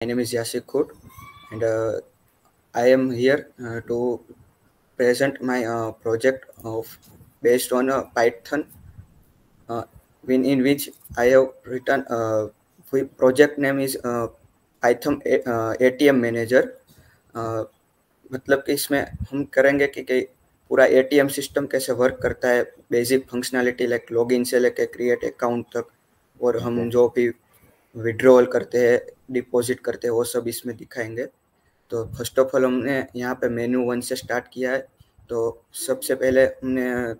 My name is Yasik Khut, and I am here to present my project based on Python, uh, in which I have written. Project name is Python ATM Manager. uh, मतलब कि इसमें हम करेंगे कि पूरा ATM system कैसे work करता है, बेसिक फंक्शनैलिटी लाइक लॉगिन से लेके क्रिएट अकाउंट तक, और हम जो भी विड्रॉल करते हैं, डिपॉजिट करते हैं, वो सब इसमें दिखाएंगे। तो फर्स्ट ऑफ ऑल हमने यहाँ पे मेन्यू 1 से स्टार्ट किया है। तो सबसे पहले हमने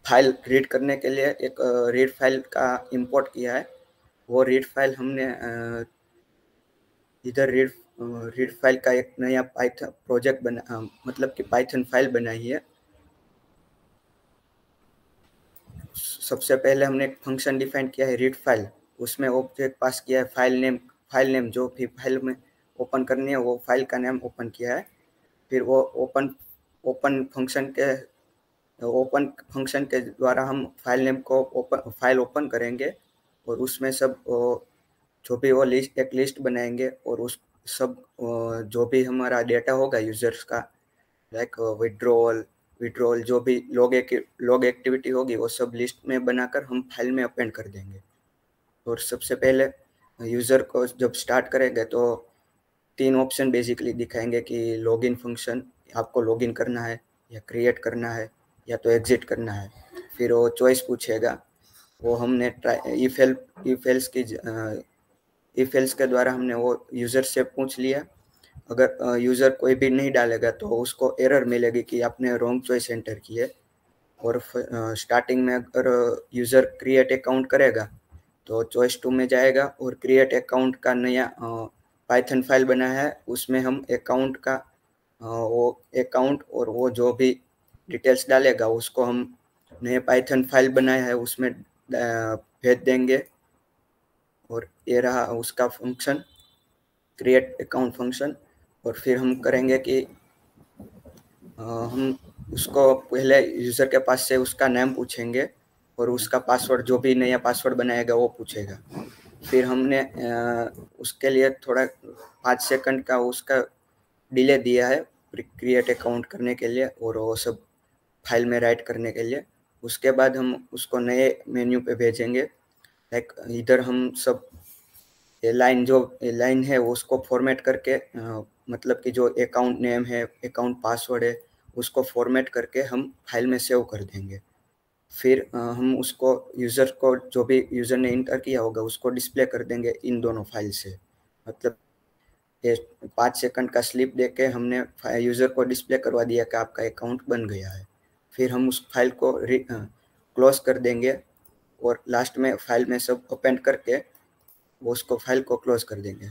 फाइल रीड करने के लिए एक रीड फाइल का इंपोर्ट किया है। वो रीड फाइल हमने इधर रीड फाइल का एक नया पाइथन प्रोजेक्ट बना, मतलब कि पाइथन फाइल बनाई है। सबसे पहले हमने एक फंक्शन डिफाइन किया है रीड फाइल, उसमें ऑब्जेक्ट पास किया है फाइल नेम जो भी फाइल में ओपन करनी है वो फाइल का नाम ओपन किया है। फिर वो ओपन फंक्शन के द्वारा हम फाइल नेम को फाइल ओपन करेंगे, और उसमें सब जो भी वो एक लिस्ट बनाएंगे, और उस सब जो भी हमारा डेटा होगा यूजर्स का, लाइक विड्रॉल जो भी लॉग एक्टिविटी होगी, वो सब लिस्ट में बनाकर हम फाइल में अपेंड कर देंगे। और सबसे पहले यूज़र को जब स्टार्ट करेंगे तो 3 ऑप्शन बेसिकली दिखाएंगे कि लॉगिन फंक्शन, आपको लॉगिन करना है या क्रिएट करना है या तो एग्जिट करना है। फिर वो चॉइस पूछेगा, वो हमने इफ एल्स के द्वारा हमने वो यूज़र से पूछ लिया। अगर यूज़र कोई भी नहीं डालेगा तो उसको एरर मिलेगी कि आपने रॉन्ग चॉइस एंटर की है। और स्टार्टिंग में अगर यूज़र क्रिएट अकाउंट करेगा तो चॉइस 2 में जाएगा, और क्रिएट अकाउंट का नया पाइथन फाइल बना है, उसमें हम अकाउंट का वो अकाउंट और वो जो भी डिटेल्स डालेगा उसको हम नए पाइथन फाइल बनाया है उसमें भेज देंगे। और ये रहा उसका फंक्शन, क्रिएट अकाउंट फंक्शन। और फिर हम करेंगे कि हम उसको पहले यूज़र के पास से उसका नाम पूछेंगे, और उसका पासवर्ड जो भी नया पासवर्ड बनाएगा वो पूछेगा। फिर हमने उसके लिए थोड़ा 5 सेकंड का उसका डिले दिया है क्रिएट अकाउंट करने के लिए, और वो सब फाइल में राइट करने के लिए। उसके बाद हम उसको नए मेन्यू पे भेजेंगे। लाइक इधर हम सब लाइन है उसको फॉर्मेट करके, मतलब कि जो अकाउंट नेम है, अकाउंट पासवर्ड है, उसको फॉर्मेट करके हम फाइल में सेव कर देंगे। फिर हम उसको यूज़र को जो भी यूज़र ने इंटर किया होगा उसको डिस्प्ले कर देंगे इन दोनों फाइल से। मतलब ये 5 सेकंड का स्लिप दे के हमने यूज़र को डिस्प्ले करवा दिया कि आपका अकाउंट बन गया है। फिर हम उस फाइल को क्लोज कर देंगे, और लास्ट में फाइल में सब ओपन करके वो उसको फाइल को क्लोज कर देंगे।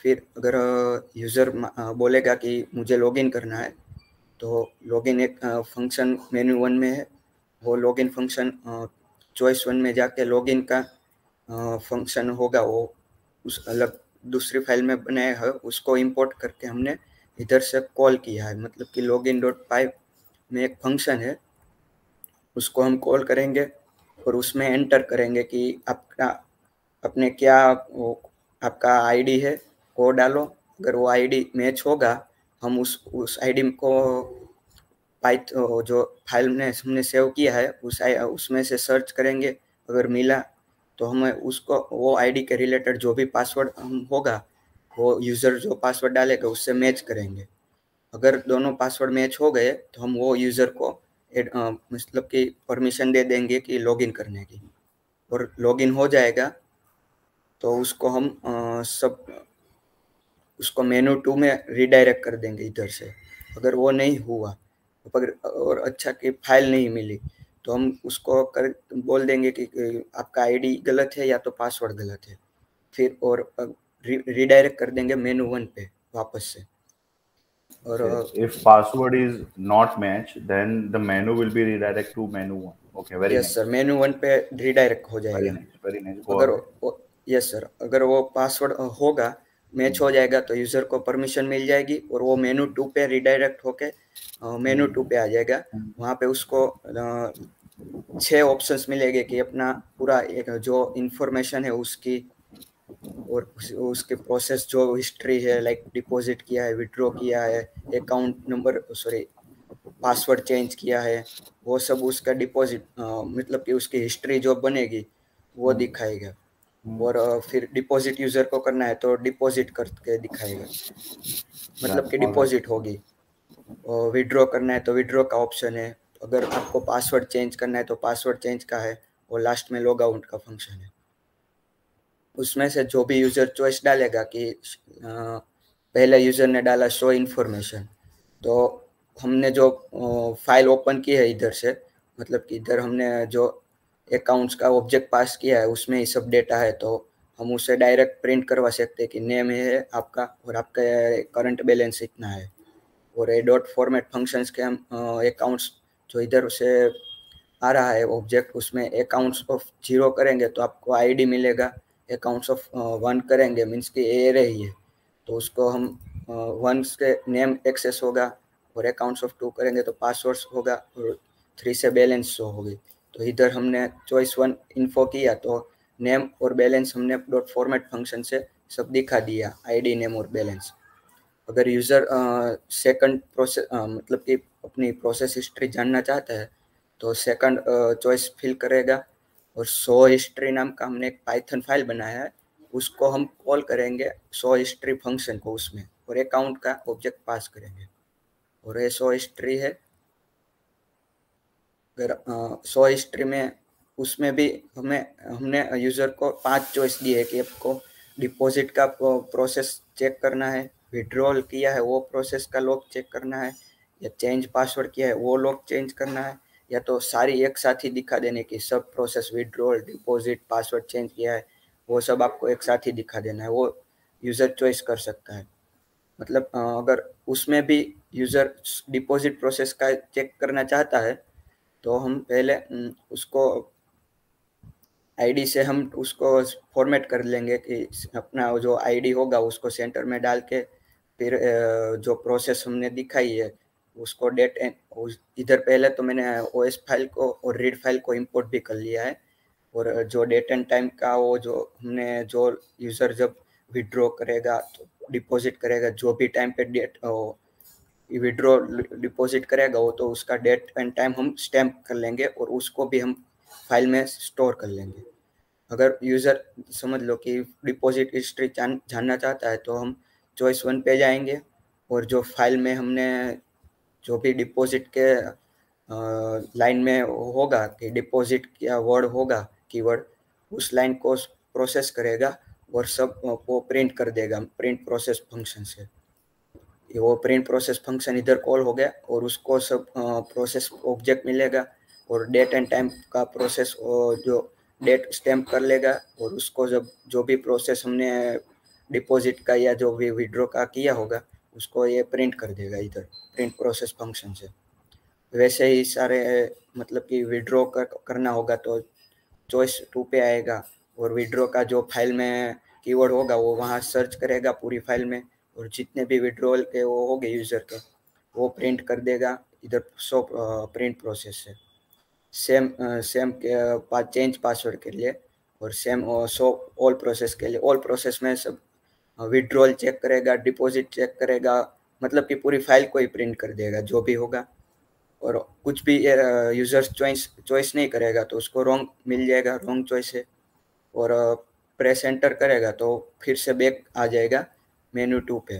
फिर अगर यूज़र बोलेगा कि मुझे लॉगिन करना है, तो लॉगिन एक फंक्शन मेन्यू 1 में है। वो लॉगिन फंक्शन चॉइस 1 में जाके लॉगिन का फंक्शन होगा, वो उस अलग दूसरी फाइल में बनाया है, उसको इंपोर्ट करके हमने इधर से कॉल किया है। मतलब कि login.py में एक फंक्शन है, उसको हम कॉल करेंगे और उसमें एंटर करेंगे कि अपने क्या वो आपका आईडी है वो डालो। अगर वो आईडी मैच होगा हम उस आईडी को जो फाइल में हमने सेव किया है उसमें से सर्च करेंगे। अगर मिला तो हमें उसको वो आईडी के रिलेटेड जो भी पासवर्ड होगा वो यूज़र जो पासवर्ड डालेगा उससे मैच करेंगे। अगर दोनों पासवर्ड मैच हो गए तो हम वो यूज़र को मतलब कि परमिशन दे देंगे कि लॉगिन करने की, और लॉगिन हो जाएगा तो उसको हम उसको मेनू 2 में रीडायरेक्ट कर देंगे इधर से। अगर वो नहीं हुआ और अच्छा कि फाइल नहीं मिली तो हम उसको बोल देंगे कि आपका आईडी गलत है या तो पासवर्ड गलत है, फिर और रीडायरेक्ट कर देंगे मेनू 1 पे वापस से। और if password is not match then the menu will be redirect to menu 1. Okay, very yes nice sir, मेनू 1 पे रीडायरेक्ट हो जाएगा। very nice go अगर ahead. यस सर, अगर वो पासवर्ड होगा मैच हो जाएगा तो यूज़र को परमिशन मिल जाएगी और वो मेनू 2 पे रीडायरेक्ट होके मेनू 2 पे आ जाएगा। वहाँ पे उसको 6 ऑप्शंस मिलेंगे कि अपना पूरा एक जो इंफॉर्मेशन है उसकी और उसके प्रोसेस जो हिस्ट्री है, लाइक डिपॉजिट किया है, विड्रॉ किया है, account number sorry password change किया है, वो सब उसका डिपॉजिट मतलब कि उसकी हिस्ट्री जो बनेगी वो दिखाएगा। और फिर डिपॉजिट यूज़र को करना है तो डिपॉजिट करके दिखाएगा, मतलब कि डिपॉजिट होगी। और विड्रॉ करना है तो विड्रॉ का ऑप्शन है। अगर आपको पासवर्ड चेंज करना है तो पासवर्ड चेंज का है। और लास्ट में लॉग आउट का फंक्शन है। उसमें से जो भी यूज़र चॉइस डालेगा कि पहले यूज़र ने डाला शो इन्फॉर्मेशन, तो हमने जो फाइल ओपन की है इधर से, मतलब कि इधर हमने जो अकाउंट्स का ऑब्जेक्ट पास किया है उसमें ही सब डेटा है, तो हम उसे डायरेक्ट प्रिंट करवा सकते हैं कि नेम है आपका और आपका करंट बैलेंस इतना है। और ये डॉट फॉर्मेट फंक्शंस के हम अकाउंट्स जो इधर से आ रहा है ऑब्जेक्ट, उसमें अकाउंट्स ऑफ 0 करेंगे तो आपको आईडी मिलेगा, अकाउंट्स ऑफ 1 करेंगे मीन्स कि एरे ही है तो उसको हम 1 के नेम एक्सेस होगा, और अकाउंट्स ऑफ 2 करेंगे तो पासवर्ड्स होगा, और 3 से बैलेंस शो होगी। तो इधर हमने चॉइस 1 इन्फो किया तो नेम और बैलेंस हमने डॉट फॉर्मेट फंक्शन से सब दिखा दिया, आईडी नेम और बैलेंस। अगर यूज़र सेकंड प्रोसेस मतलब कि अपनी प्रोसेस हिस्ट्री जानना चाहता है तो सेकंड चॉइस फिल करेगा, और शो हिस्ट्री नाम का हमने एक पाइथन फाइल बनाया है, उसको हम कॉल करेंगे शो हिस्ट्री फंक्शन को उसमें, और अकाउंट का ऑब्जेक्ट पास करेंगे। और ये शो हिस्ट्री है। अगर शो हिस्ट्री में उसमें भी हमने यूज़र को 5 चॉइस दी है कि आपको डिपॉजिट का प्रोसेस चेक करना है, विड्रॉल किया है वो प्रोसेस का लॉग चेक करना है, या चेंज पासवर्ड किया है वो लॉग चेंज करना है, या तो सारी एक साथ ही दिखा देने की सब process, withdrawal, deposit, password change किया है वो सब आपको एक साथ ही दिखा देना है, वो यूज़र चॉइस कर सकता है। मतलब अगर उसमें भी यूज़र डिपॉजिट प्रोसेस का चेक करना चाहता है तो हम पहले उसको आईडी से हम उसको फॉर्मेट कर लेंगे कि अपना जो आईडी होगा उसको सेंटर में डाल के, फिर जो प्रोसेस हमने दिखाई है उसको डेट एंड इधर पहले तो मैंने ओएस फाइल को और रीड फाइल को इंपोर्ट भी कर लिया है। और जो डेट एंड टाइम का वो जो हमने जो यूज़र जब विड्रॉ करेगा तो डिपॉजिट करेगा जो भी टाइम पे डेट विड्रॉ डिपॉजिट करेगा वो, तो उसका डेट एंड टाइम हम स्टैम्प कर लेंगे और उसको भी हम फाइल में स्टोर कर लेंगे। अगर यूज़र समझ लो कि डिपॉजिट हिस्ट्री जानना चाहता है तो हम चॉइस 1 पे जाएंगे, और जो फाइल में हमने जो भी डिपॉजिट के लाइन में होगा कि डिपॉजिट क्या वर्ड होगा कीवर्ड, उस लाइन को प्रोसेस करेगा और सब वो प्रिंट कर देगा प्रिंट प्रोसेस फंक्शन से। वो प्रिंट प्रोसेस फंक्शन इधर कॉल हो गया और उसको सब प्रोसेस ऑब्जेक्ट मिलेगा, और डेट एंड टाइम का प्रोसेस जो डेट स्टैम्प कर लेगा, और उसको जब जो भी प्रोसेस हमने डिपॉजिट का या जो भी विड्रॉ का किया होगा उसको ये प्रिंट कर देगा इधर प्रिंट प्रोसेस फंक्शन से। वैसे ही सारे मतलब कि विड्रॉ करना होगा तो चॉइस 2 पे आएगा, और विड्रॉ का जो फाइल में कीवर्ड होगा वो वहाँ सर्च करेगा पूरी फाइल में, और जितने भी विड्रॉल के वो हो गए यूज़र के वो प्रिंट कर देगा इधर सो प्रिंट प्रोसेस से। सेम चेंज पासवर्ड के लिए, और सेम सो ऑल प्रोसेस के लिए, ऑल प्रोसेस में सब विड्रॉल चेक करेगा, डिपॉजिट चेक करेगा, मतलब कि पूरी फाइल को ही प्रिंट कर देगा जो भी होगा। और कुछ भी यूज़र चॉइस नहीं करेगा तो उसको रॉन्ग मिल जाएगा, रॉन्ग चॉइस है। और प्रेस एंटर करेगा तो फिर से बैक आ जाएगा मेन्यू 2 पे।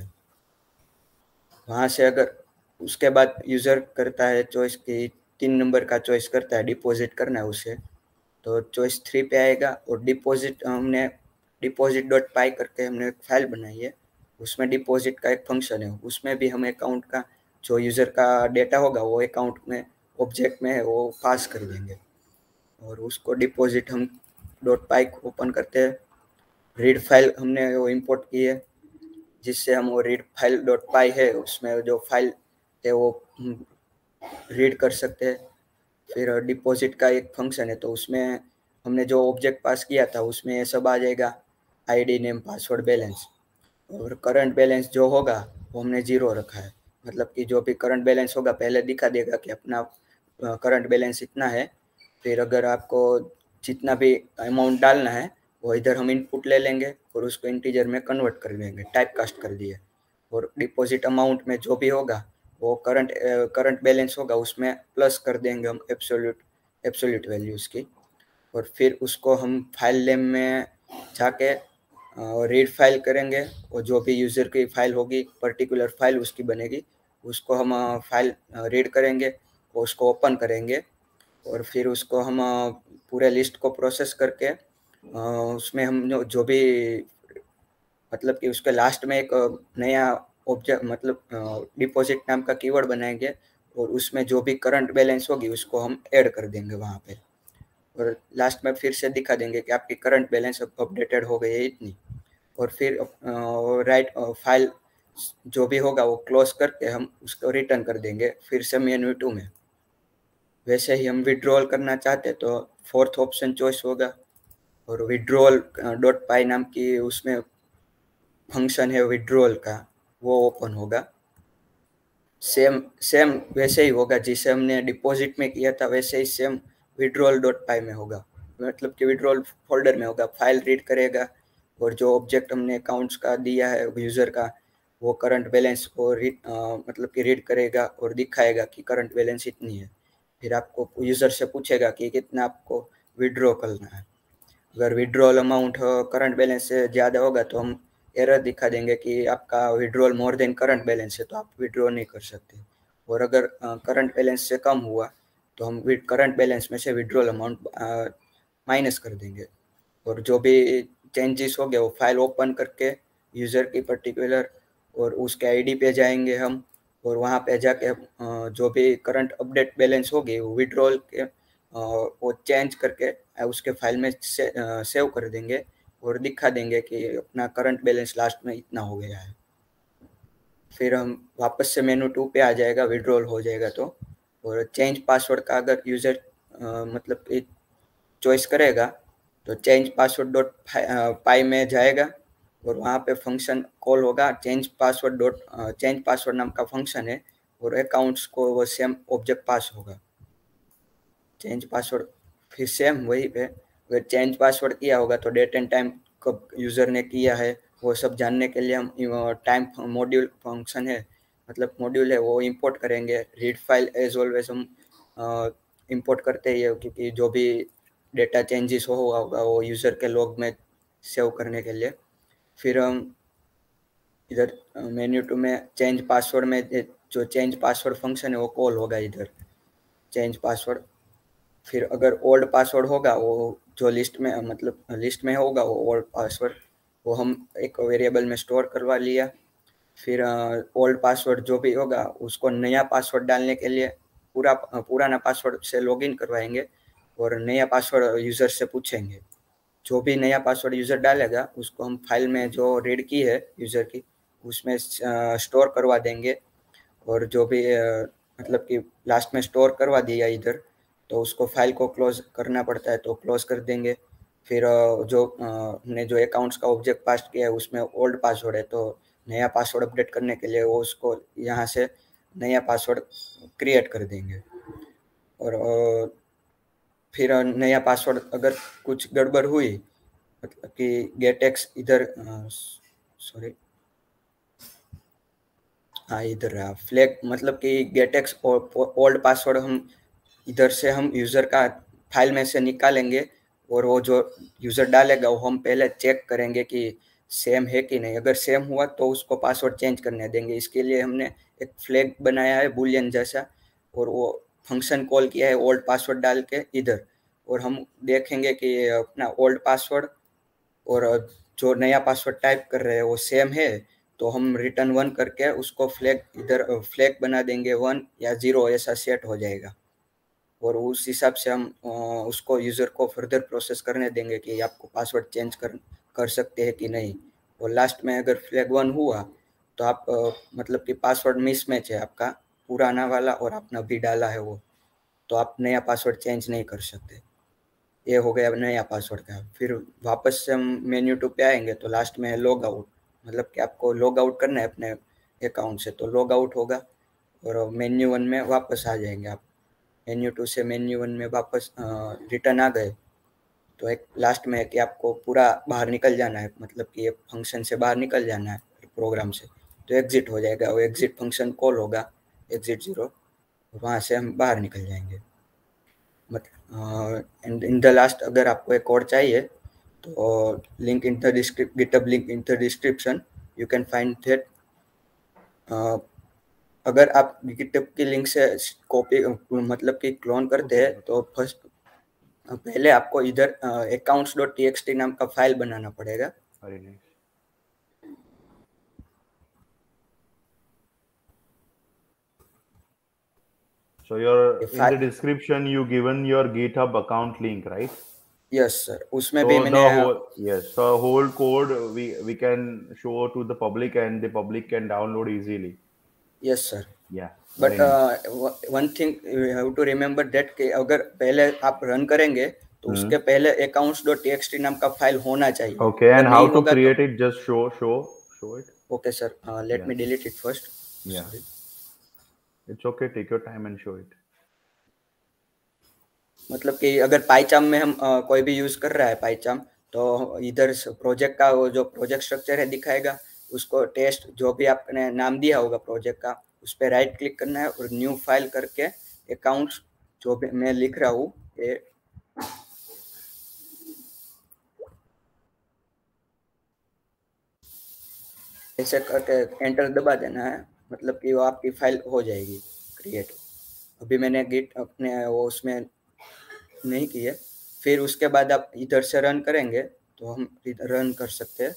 वहाँ से अगर उसके बाद यूज़र करता है चॉइस की 3 नंबर का चॉइस करता है डिपॉजिट करना है उसे, तो चॉइस 3 पे आएगा। और डिपॉजिट हमने डिपॉजिट डॉट पाई करके हमने एक फाइल बनाई है, उसमें डिपॉजिट का एक फंक्शन है, उसमें भी हम अकाउंट का जो यूज़र का डेटा होगा वो अकाउंट में ऑब्जेक्ट में है वो पास कर देंगे, और उसको डिपॉजिट हम डॉट पाई ओपन करते हैं। रीड फाइल हमने वो इंपोर्ट की है जिससे हम वो रीड फाइल डॉट पाई है उसमें जो फाइल है वो रीड कर सकते हैं। फिर डिपॉजिट का एक फंक्शन है तो उसमें हमने जो ऑब्जेक्ट पास किया था उसमें ये सब आ जाएगा, आईडी नेम पासवर्ड बैलेंस। और करंट बैलेंस जो होगा वो हमने 0 रखा है, मतलब कि जो भी करंट बैलेंस होगा पहले दिखा देगा कि अपना करंट बैलेंस इतना है। फिर अगर आपको जितना भी अमाउंट डालना है वो इधर हम इनपुट ले लेंगे और उसको इंटीजर में कन्वर्ट कर देंगे, टाइप कास्ट कर दिए। और डिपॉजिट अमाउंट में जो भी होगा वो करंट बैलेंस होगा उसमें प्लस कर देंगे हम एब्सोल्यूट वैल्यू उसकी। और फिर उसको हम फाइल नेम में जाके रीड फाइल करेंगे, और जो भी यूज़र की फाइल होगी पर्टिकुलर फाइल उसकी बनेगी, उसको हम फाइल रीड करेंगे और उसको ओपन करेंगे। और फिर उसको हम पूरे लिस्ट को प्रोसेस करके उसमें हम जो भी मतलब कि उसके लास्ट में एक नया ऑब्जेक्ट मतलब डिपॉजिट नाम का कीवर्ड बनाएंगे, और उसमें जो भी करंट बैलेंस होगी उसको हम ऐड कर देंगे वहाँ पे। और लास्ट में फिर से दिखा देंगे कि आपकी करंट बैलेंस अपडेटेड हो गई है इतनी। और फिर राइट फाइल जो भी होगा वो क्लोज करके हम उसको रिटर्न कर देंगे फिर से मेन्यू 2 में। वैसे ही हम विड्रॉल करना चाहते तो फोर्थ ऑप्शन चॉइस होगा, और विड्रॉल डॉट पाई नाम की उसमें फंक्शन है विड्रॉल का, वो ओपन होगा। सेम सेम वैसे ही होगा जिसे हमने डिपॉजिट में किया था, वैसे ही सेम विड्रॉल डॉट पाई में होगा, मतलब कि विड्रॉल फोल्डर में होगा। फाइल रीड करेगा और जो ऑब्जेक्ट हमने अकाउंट्स का दिया है यूज़र का वो करंट बैलेंस को मतलब कि रीड करेगा और दिखाएगा कि करंट बैलेंस इतनी है। फिर आपको यूज़र से पूछेगा कि कितना आपको विड्रॉ करना है। अगर विड्रॉल अमाउंट करंट बैलेंस से ज़्यादा होगा तो हम एरर दिखा देंगे कि आपका withdrawal more than current balance है, तो आप विड्रॉ नहीं कर सकते। और अगर करंट बैलेंस से कम हुआ तो हम करंट बैलेंस में से विड्रॉल अमाउंट माइनस कर देंगे। और जो भी चेंजेस हो गए वो फाइल ओपन करके यूज़र की पर्टिकुलर और उसके आईडी पे जाएंगे हम, और वहाँ पे जाके जो भी करंट अपडेट बैलेंस होगी वो विड्रॉल के वो चेंज करके उसके फाइल में सेव कर देंगे और दिखा देंगे कि अपना करंट बैलेंस लास्ट में इतना हो गया है। फिर हम वापस से मेनू 2 पे आ जाएगा, विड्रॉल हो जाएगा तो। और चेंज पासवर्ड का अगर यूज़र मतलब चॉइस करेगा तो चेंज पासवर्ड डॉट पाई में जाएगा और वहाँ पे फंक्शन कॉल होगा चेंज पासवर्ड नाम का फंक्शन है, और अकाउंट्स को वो सेम ऑब्जेक्ट पास होगा। चेंज पासवर्ड फिर सेम वही पे, अगर चेंज पासवर्ड किया होगा तो डेट एंड टाइम कब यूज़र ने किया है वो सब जानने के लिए हम टाइम मॉड्यूल फंक्शन है मतलब मॉड्यूल है वो इंपोर्ट करेंगे। रीड फाइल एज ऑलवेज हम इंपोर्ट करते ही है, क्योंकि जो भी डेटा चेंजेस होगा वो यूज़र के लॉग में सेव करने के लिए। फिर हम इधर मेन्यू 2 में चेंज पासवर्ड में जो चेंज पासवर्ड फंक्शन है वो कॉल होगा इधर चेंज पासवर्ड। फिर अगर ओल्ड पासवर्ड होगा वो जो लिस्ट में मतलब लिस्ट में होगा वो ओल्ड पासवर्ड वो हम एक वेरिएबल में स्टोर करवा लिया। फिर ओल्ड पासवर्ड जो भी होगा उसको नया पासवर्ड डालने के लिए पुराना पासवर्ड से लॉगिन करवाएंगे और नया पासवर्ड यूज़र से पूछेंगे। जो भी नया पासवर्ड यूज़र डालेगा उसको हम फाइल में जो रीड की है यूज़र की उसमें स्टोर करवा देंगे। और जो भी मतलब कि लास्ट में स्टोर करवा दिया इधर तो उसको फाइल को क्लोज करना पड़ता है तो क्लोज कर देंगे। फिर जो हमने जो अकाउंट्स का ऑब्जेक्ट पास किया है उसमें ओल्ड पासवर्ड है तो नया पासवर्ड अपडेट करने के लिए वो उसको यहाँ से नया पासवर्ड क्रिएट कर देंगे। और फिर नया पासवर्ड अगर कुछ गड़बड़ हुई मतलब कि गेटेक्स इधर सॉरी हाँ इधर रहा फ्लैग मतलब कि गेटेक्स और ओल्ड पासवर्ड हम इधर से हम यूज़र का फाइल में से निकालेंगे और वो जो यूज़र डालेगा वो हम पहले चेक करेंगे कि सेम है कि नहीं। अगर सेम हुआ तो उसको पासवर्ड चेंज करने देंगे। इसके लिए हमने एक फ्लैग बनाया है बुलियन जैसा और वो फंक्शन कॉल किया है ओल्ड पासवर्ड डाल के इधर। और हम देखेंगे कि अपना ओल्ड पासवर्ड और जो नया पासवर्ड टाइप कर रहे हैं वो सेम है तो हम रिटर्न 1 करके उसको इधर फ्लैग बना देंगे 1 या 0 ऐसा सेट हो जाएगा। और उस हिसाब से हम उसको यूज़र को फर्दर प्रोसेस करने देंगे कि आपको पासवर्ड चेंज कर सकते हैं कि नहीं। और लास्ट में अगर फ्लैग 1 हुआ तो आप मतलब कि पासवर्ड मिसमैच है आपका पुराना वाला और आपने अभी डाला है वो, तो आप नया पासवर्ड चेंज नहीं कर सकते। ये हो गया नया पासवर्ड का। फिर वापस से हम मेन्यू 2 पे आएंगे तो लास्ट में है लॉग आउट, मतलब कि आपको लॉग आउट करना है अपने अकाउंट से तो लॉग आउट होगा और मेन्यू 1 में वापस आ जाएंगे आप। मेन्यू 2 से मेन्यू 1 में वापस रिटर्न आ गए तो एक लास्ट में है कि आपको पूरा बाहर निकल जाना है, मतलब कि ये फंक्शन से बाहर निकल जाना है प्रोग्राम से, तो एग्जिट हो जाएगा, वो एग्जिट फंक्शन कॉल होगा, एग्जिट 0, वहाँ से हम बाहर निकल जाएंगे। मतलब इन द लास्ट अगर आपको एक कोड चाहिए तो link in the GitHub link in the description, you can find that. अगर आप गिटहब की लिंक से कॉपी मतलब कि क्लोन करते हैं तो फर्स्ट पहले आपको इधर accounts.txt नाम का फाइल बनाना पड़ेगा। So in the description you given your GitHub account link, right? Yes sir, उसमें so भी मैंने the whole code we can show to the public and the public can download easily. Yes sir. Yeah. But one thing you have to remember that कि अगर पहले आप run करेंगे तो उसके पहले accounts.txt नाम का फाइल होना चाहिए। Okay, and how to create it? Just show it. Okay sir, let me delete it first. Yeah. Sorry. It's okay, take your time and show it. मतलब कि अगर पाइचाम में हम कोई भी यूज कर रहा है पाइचाम, तो इधर प्रोजेक्ट का वो जो प्रोजेक्ट स्ट्रक्चर है दिखाएगा, उसको टेस्ट जो भी आपने नाम दिया होगा प्रोजेक्ट का उस पर राइट क्लिक करना है और न्यू फाइल करके अकाउंट्स जो भी मैं लिख रहा हूँ ये ऐसे करके एंटर दबा देना है, मतलब कि वो आपकी फाइल हो जाएगी क्रिएट। अभी मैंने गिट अपने वो उसमें नहीं की है। फिर उसके बाद आप इधर से रन करेंगे तो हम रन कर सकते हैं।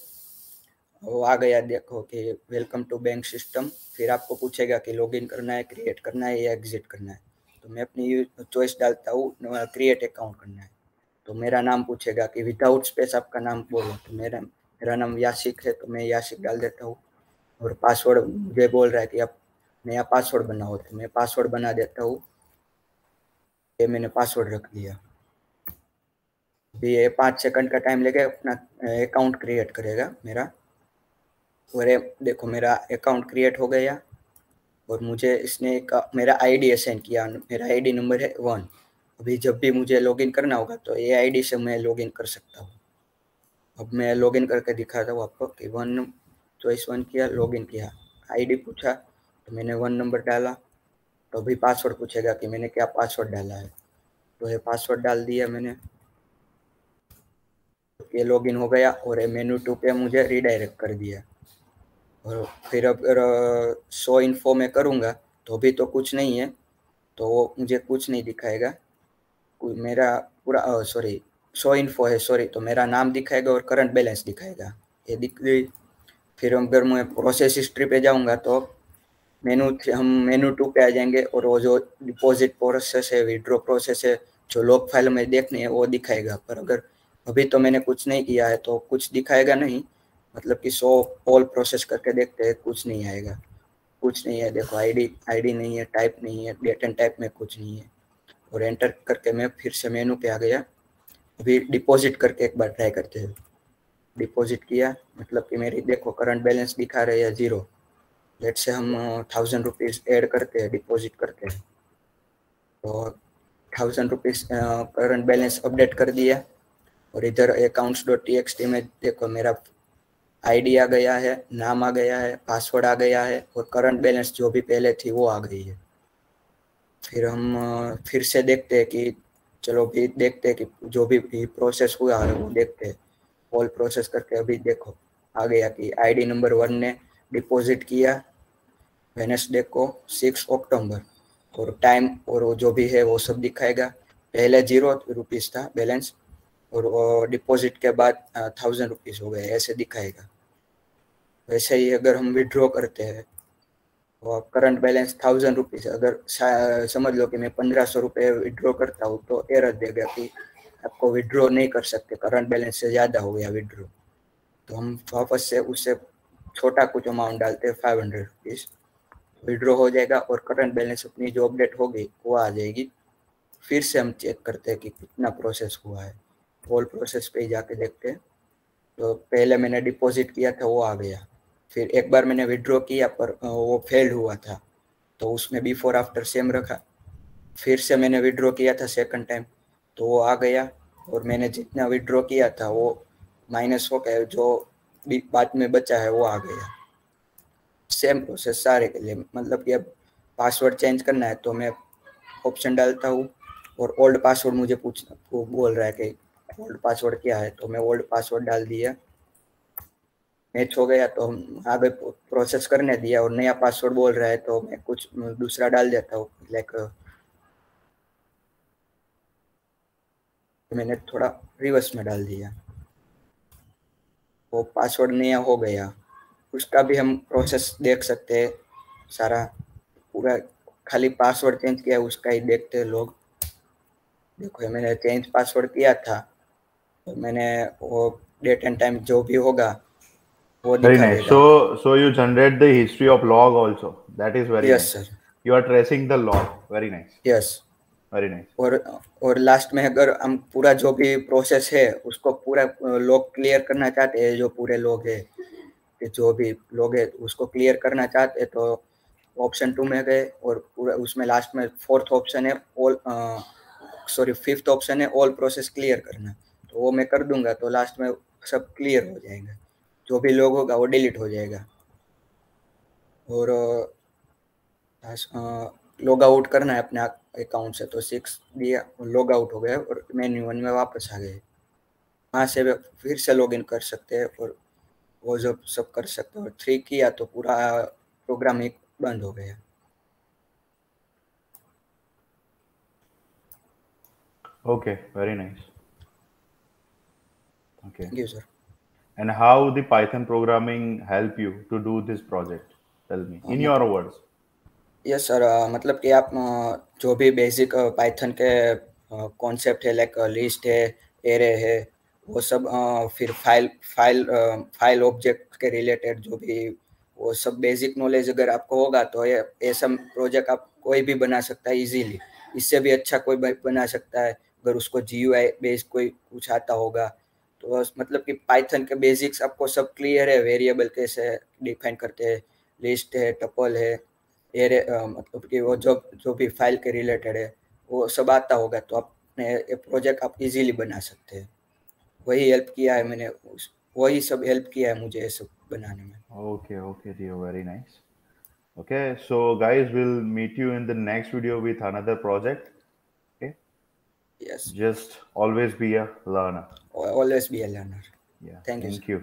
वो आ गया देखो कि वेलकम टू बैंक सिस्टम, फिर आपको पूछेगा कि लॉगिन करना है, क्रिएट करना है या एग्जिट करना है। तो मैं अपनी चॉइस डालता हूँ क्रिएट अकाउंट करना है। तो मेरा नाम पूछेगा कि विदाउट स्पेस आपका नाम बोलो, तो मेरा नाम यासिक है तो मैं यासिक डाल देता हूँ। और पासवर्ड मुझे बोल रहा है कि आप नया पासवर्ड बनाओ, तो मैं पासवर्ड बना देता हूँ। ये मैंने पासवर्ड रख दिया। अभी ये 5 सेकंड का टाइम लेके अपना अकाउंट क्रिएट करेगा मेरा। और ये देखो मेरा अकाउंट क्रिएट हो गया और मुझे इसने मेरा आईडी असाइन किया, मेरा आईडी नंबर है 1। अभी जब भी मुझे लॉगिन करना होगा तो ये आईडी से मैं लॉगिन कर सकता हूँ। अब मैं लॉगिन करके दिखाता हूँ आपको कि 1 चॉइस 1 किया, लॉगिन किया, आईडी पूछा तो मैंने 1 नंबर डाला। तो अभी पासवर्ड पूछेगा कि मैंने क्या पासवर्ड डाला है, तो ये पासवर्ड डाल दिया मैंने। ये लॉगिन हो गया और ये मेनू 2 पे मुझे रीडायरेक्ट कर दिया। और फिर अगर शो इन्फो में करूँगा तो भी तो कुछ नहीं है, तो वो मुझे कुछ नहीं दिखाएगा। मेरा पूरा सॉरी शो इन्फो है, सॉरी, तो मेरा नाम दिखाएगा और करंट बैलेंस दिखाएगा, ये दिख गई। फिर अगर मैं प्रोसेस हिस्ट्री पे जाऊँगा तो हम मेनू 2 पे आ जाएंगे और वो जो डिपॉजिट प्रोसेस है, विड्रॉ प्रोसेस है, जो लॉग फाइल में देखनी है वो दिखाएगा। पर अगर अभी तो मैंने कुछ नहीं किया है तो कुछ दिखाएगा नहीं, मतलब कि शो ऑल प्रोसेस करके देखते हैं, कुछ नहीं आएगा, कुछ नहीं है। देखो आईडी नहीं है, टाइप नहीं है, डेट एंड टाइप में कुछ नहीं है। और एंटर करके मैं फिर से मेनू पे आ गया। अभी डिपॉजिट करके एक बार ट्राई करते हैं। डिपॉजिट किया, मतलब कि मेरी देखो करंट बैलेंस दिखा रहे हैं 0। लेट से हम 1000 रुपीज़ ऐड करते हैं, डिपॉजिट करते हैं, तो 1000 रुपीज़ करंट बैलेंस अपडेट कर दिया। और इधर accounts.txt में देखो मेरा आईडी आ गया है, नाम आ गया है, पासवर्ड आ गया है और करंट बैलेंस जो भी पहले थी वो आ गई है। फिर हम फिर से देखते हैं कि चलो भी देखते हैं कि जो भी प्रोसेस हुआ है वो देखते हैं। ऑल प्रोसेस करके अभी देखो आ गया कि आईडी नंबर 1 ने डिपॉजिट किया वेडनेसडे को 6 अक्टूबर, और टाइम और वो जो भी है वो सब दिखाएगा। पहले 0 रुपीज़ था बैलेंस और डिपॉजिट के बाद 1000 रुपीज़ हो गए, ऐसे दिखाएगा। वैसे ही अगर हम विड्रॉ करते हैं तो करंट बैलेंस 1000 रुपीज़, अगर समझ लो कि मैं 1500 रुपये विड्रॉ करता हूँ तो एरर देगा कि आपको विड्रॉ नहीं कर सकते, करंट बैलेंस से ज़्यादा हो गया विड्रॉ। तो हम वापस से उससे छोटा कुछ अमाउंट डालते हैं, 500 रुपीज़, विड्रॉ हो जाएगा और करंट बैलेंस अपनी जो अपडेट होगी वो आ जाएगी। फिर से हम चेक करते हैं कि कितना प्रोसेस हुआ है, ऑल प्रोसेस पे ही जाके देखते हैं। तो पहले मैंने डिपॉजिट किया था वो आ गया। फिर एक बार मैंने विड्रॉ किया पर वो फेल्ड हुआ था, तो उसमें बिफोर आफ्टर सेम रखा। फिर से मैंने विड्रॉ किया था सेकंड टाइम तो वो आ गया। और मैंने जितना विड्रॉ किया था वो माइनस हो गया, जो बाद में बचा है वो आ गया। सेम प्रोसेस सारे के लिए, मतलब कि अब पासवर्ड चेंज करना है तो मैं ऑप्शन डालता हूँ और ओल्ड पासवर्ड मुझे पूछना, वो बोल रहा है कि ओल्ड पासवर्ड क्या है, तो मैं ओल्ड पासवर्ड डाल दिया, मैच हो गया तो हम आगे प्रोसेस करने दिया। और नया पासवर्ड बोल रहा है तो मैं कुछ दूसरा डाल देता हूँ, लाइक मैंने थोड़ा रिवर्स में डाल दिया, वो पासवर्ड नया हो गया। उसका भी हम प्रोसेस देख सकते हैं सारा, पूरा खाली पासवर्ड चेंज किया उसका ही देखते हैं लोग। देखो मैंने चेंज पासवर्ड किया था, तो मैंने वो डेट एंड टाइम जो भी होगा वो Very दिखा nice. देगा। So you generate the history of log also. That is very yes nice. Sir, You are tracing the log. Very nice. Yes. Very nice. और लास्ट में अगर हम पूरा जो भी प्रोसेस है उसको पूरा लॉग क्लियर करना चाहते हैं, जो पूरे लोग है कि जो भी लोग है उसको क्लियर करना चाहते हैं, तो ऑप्शन 2 में गए और पूरा उसमें लास्ट में फोर्थ ऑप्शन है ऑल, सॉरी फिफ्थ ऑप्शन है ऑल प्रोसेस क्लियर करना, तो वो मैं कर दूंगा तो लास्ट में सब क्लियर हो जाएगा, जो भी लोग होगा वो डिलीट हो जाएगा। और लॉग आउट करना है अपने अकाउंट से, तो 6 दिया, लॉग आउट हो गया और मेन्यू 1 में वापस आ गए। वहाँ से फिर से लॉग इन कर सकते हैं और वो जब सब कर सकते हैं। और 3 किया तो पूरा प्रोग्राम एक बंद हो गया। Okay. Very nice. Okay. Thank you sir. And how the Python programming help you to do this project? Tell me in your words. Yes sir, मतलब कि आप जो भी बेसिक पाइथन के कॉन्सेप्ट है, लाइक लिस्ट है, एरे है, वो सब फिर फाइल ऑब्जेक्ट के रिलेटेड जो भी वो सब बेसिक नॉलेज अगर आपको होगा तो ये सब प्रोजेक्ट आप कोई भी बना सकता है इजीली। इससे भी अच्छा कोई बना सकता है अगर उसको GUI बेस्ड कोई कुछ आता होगा। तो मतलब कि पाइथन के बेसिक्स आपको सब क्लियर है, वेरिएबल कैसे डिफाइन करते हैं, लिस्ट है, टपल है, एरे, मतलब कि वो जो भी फाइल के रिलेटेड है वो सब आता होगा, तो अपने ये प्रोजेक्ट आप इजीली बना सकते हैं। वही हेल्प किया है मैंने, वही सब हेल्प किया है मुझे ये सब बनाने में। Okay. Okay, Rio. Very nice. Okay. So guys, we'll meet you in the next video with another project. Okay. Yes, Just always be a learner. Always be a learner. Yeah. Thank you Thank sir. you.